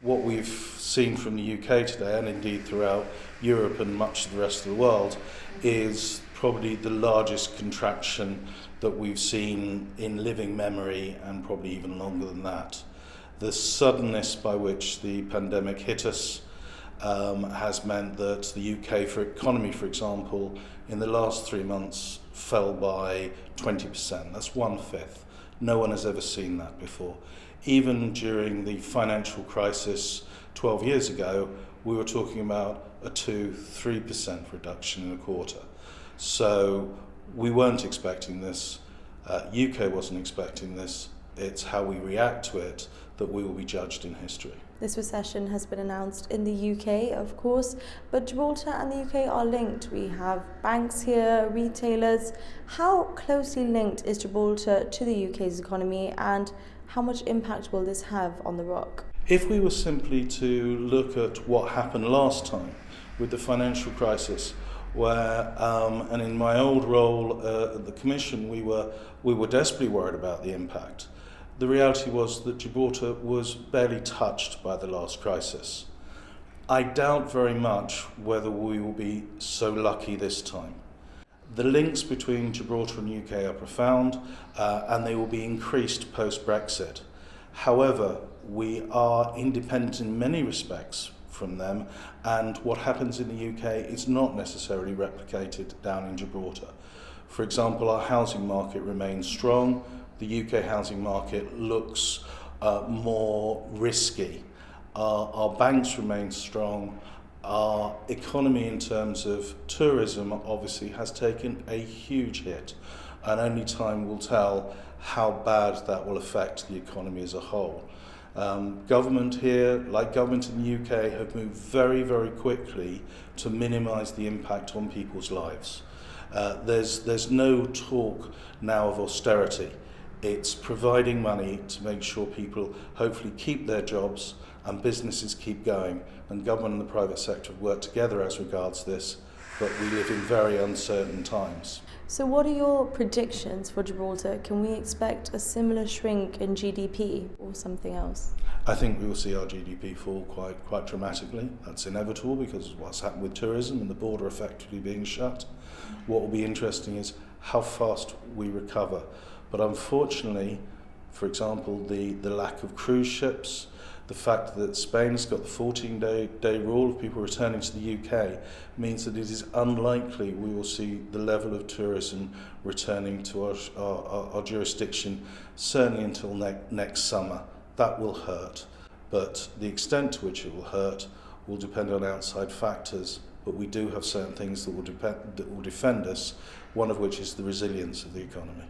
What we've seen from the UK today, and indeed throughout Europe and much of the rest of the world, is probably the largest contraction that we've seen in living memory, and probably even longer than that. The suddenness by which the pandemic hit us has meant that the UK economy, for example, in the last 3 months fell by 20%. That's 1/5. No one has ever seen that before. Even during the financial crisis 12 years ago, we were talking about a 2-3% reduction in a quarter. So we weren't expecting this. UK wasn't expecting this. It's how we react to it that we will be judged in history. This recession has been announced in the UK, of course, but Gibraltar and the UK are linked. We have banks here, retailers. How closely linked is Gibraltar to the UK's economy, and how much impact will this have on the Rock? If we were simply to look at what happened last time with the financial crisis, where, and in my old role at the Commission, we were desperately worried about the impact. The reality was that Gibraltar was barely touched by the last crisis. I doubt very much whether we will be so lucky this time. The links between Gibraltar and UK are profound, and they will be increased post-Brexit. However, we are independent in many respects from them, and what happens in the UK is not necessarily replicated down in Gibraltar. For example, our housing market remains strong. The UK housing market looks more risky. Our banks remain strong. Our economy in terms of tourism obviously has taken a huge hit, and only time will tell how bad that will affect the economy as a whole. Government here, like government in the UK, have moved very, very quickly to minimise the impact on people's lives. There's no talk now of austerity. It's providing money to make sure people hopefully keep their jobs and businesses keep going, and government and the private sector work together as regards this, but we live in very uncertain times. So what are your predictions for Gibraltar? Can we expect a similar shrink in GDP or something else? I think we will see our GDP fall quite dramatically. That's inevitable because of what's happened with tourism and the border effectively being shut. What will be interesting is how fast we recover. But unfortunately, for example, the lack of cruise ships, the fact that Spain's got the 14-day rule of people returning to the UK means that it is unlikely we will see the level of tourism returning to our jurisdiction, certainly until next summer. That will hurt, but the extent to which it will hurt will depend on outside factors, but we do have certain things that will defend us, one of which is the resilience of the economy.